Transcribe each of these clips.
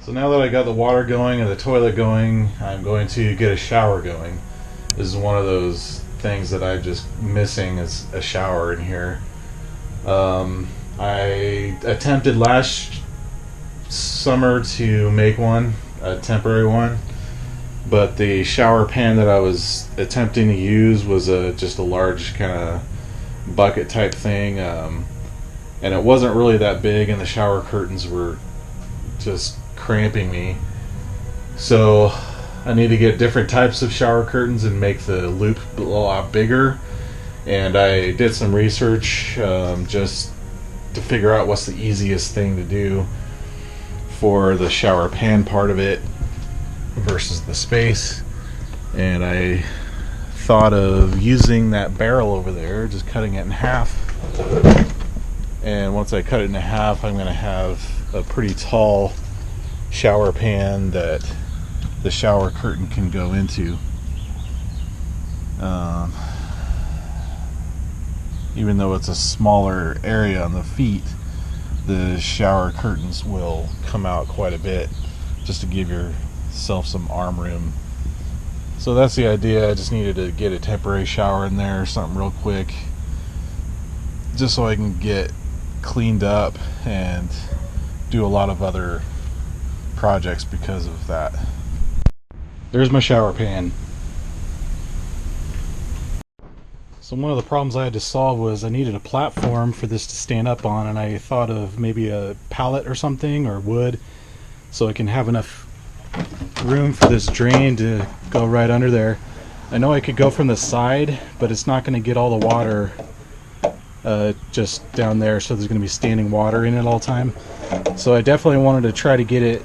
So now that I got the water going and the toilet going, I'm going to get a shower going. This is one of those things that I'm just missing, is a shower in here. I attempted last summer to make one, a temporary one, but the shower pan that I was attempting to use was just a large kind of bucket type thing, and it wasn't really that big, and the shower curtains were just cramping me. So I need to get different types of shower curtains and make the loop a lot bigger. And I did some research just to figure out what's the easiest thing to do for the shower pan part of it versus the space. And I thought of using that barrel over there, just cutting it in half. And once I cut it in half, I'm going to have a pretty tall shower pan that the shower curtain can go into. Even though it's a smaller area on the feet, the shower curtains will come out quite a bit, just to give yourself some arm room. So that's the idea. I just needed to get a temporary shower in there, something real quick, just so I can get cleaned up and do a lot of other projects because of that. There's my shower pan. So one of the problems I had to solve was I needed a platform for this to stand up on, and I thought of maybe a pallet or something, or wood, so I can have enough room for this drain to go right under there. I know I could go from the side, but it's not going to get all the water just down there, so there's going to be standing water in it all the time. So I definitely wanted to try to get it,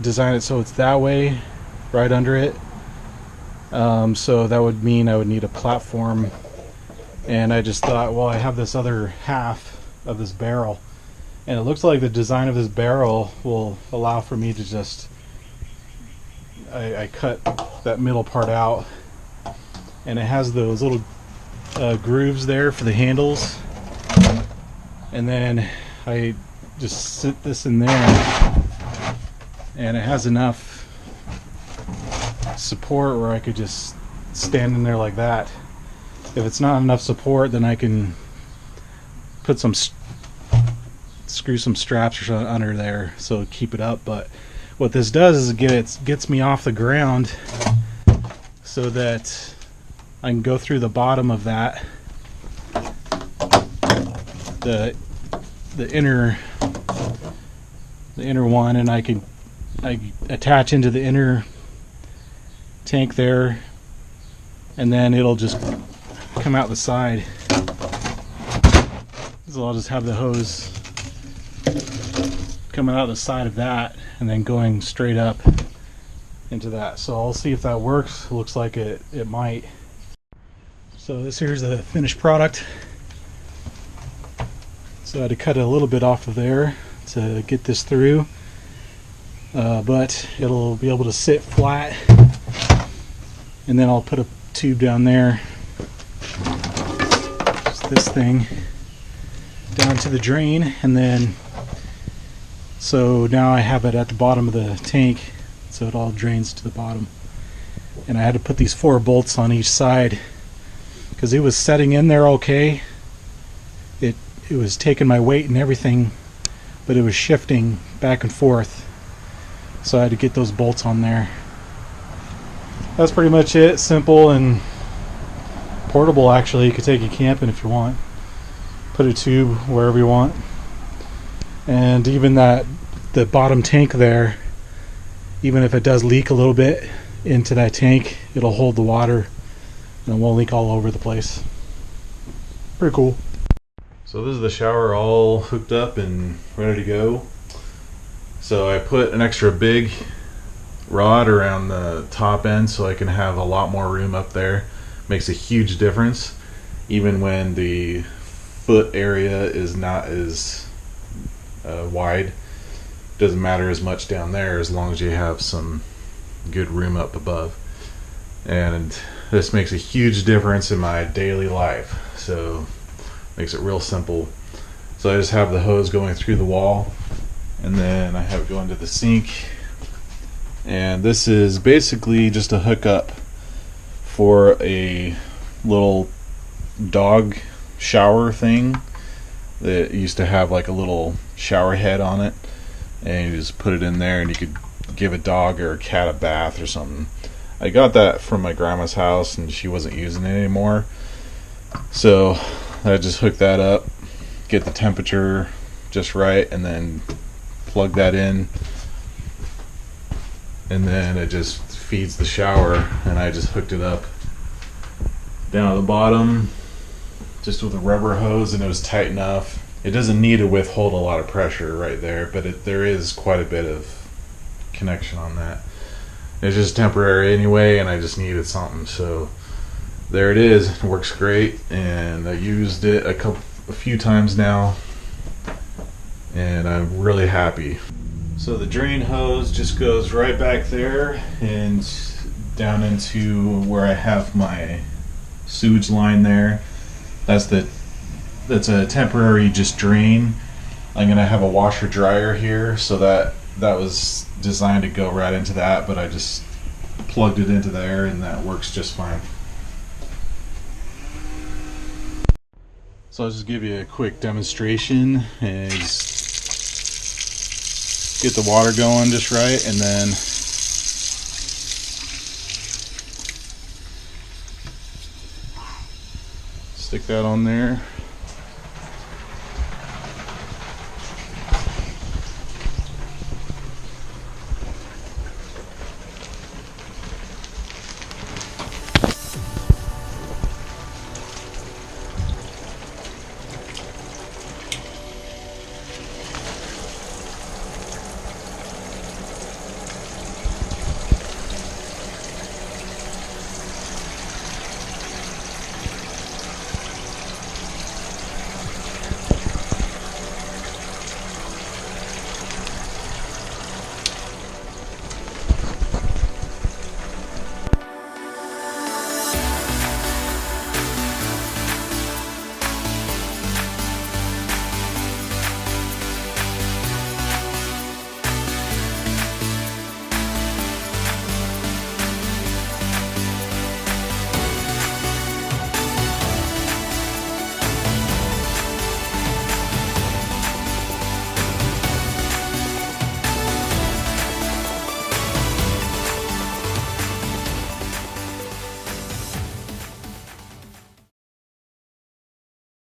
design it so it's that way, right under it. So that would mean I would need a platform, and I just thought, well, I have this other half of this barrel, and it looks like the design of this barrel will allow for me to just, I cut that middle part out, and it has those little grooves there for the handles, and then I just sit this in there, and it has enough support where I could just stand in there like that. If it's not enough support, then I can put some screw some straps or something under there so keep it up. But what this does is it gets me off the ground so that I can go through the bottom of that, the inner one, and I attach into the inner tank there, and then it'll just come out the side. So I'll just have the hose coming out the side of that and then going straight up into that. So I'll see if that works. It looks like it might. So this here's the finished product. So I had to cut a little bit off of there to get this through, but it'll be able to sit flat. And then I'll put a tube down there, just this thing, down to the drain, and then so now I have it at the bottom of the tank, so it all drains to the bottom. And I had to put these 4 bolts on each side because it was setting in there okay. It was taking my weight and everything, but it was shifting back and forth, so I had to get those bolts on there. That's pretty much it. Simple and portable, actually. You could take it camping if you want. Put a tube wherever you want. And even the bottom tank there, even if it does leak a little bit into that tank, it'll hold the water and it won't leak all over the place. Pretty cool. So this is the shower all hooked up and ready to go. So I put an extra big rod around the top end so I can have a lot more room up there. Makes a huge difference, even when the foot area is not as wide. Doesn't matter as much down there as long as you have some good room up above. And this makes a huge difference in my daily life, so makes it real simple. So I just have the hose going through the wall, and then I have it go into the sink. And this is basically just a hookup for a little dog shower thing that used to have like a little shower head on it, and you just put it in there and you could give a dog or a cat a bath or something. I got that from my grandma's house and she wasn't using it anymore, so I just hooked that up, get the temperature just right, and then plug that in, and then it just feeds the shower. And I just hooked it up down at the bottom just with a rubber hose, and it was tight enough. It doesn't need to withhold a lot of pressure right there, but there is quite a bit of connection on that. It's just temporary anyway, and I just needed something, so there it is. It works great, and I used it a few times now, and I'm really happy. So the drain hose just goes right back there and down into where I have my sewage line there. That's a temporary just drain. I'm gonna have a washer dryer here, so that was designed to go right into that, but I just plugged it into there and that works just fine. So I'll just give you a quick demonstration and just get the water going just right, and then stick that on there.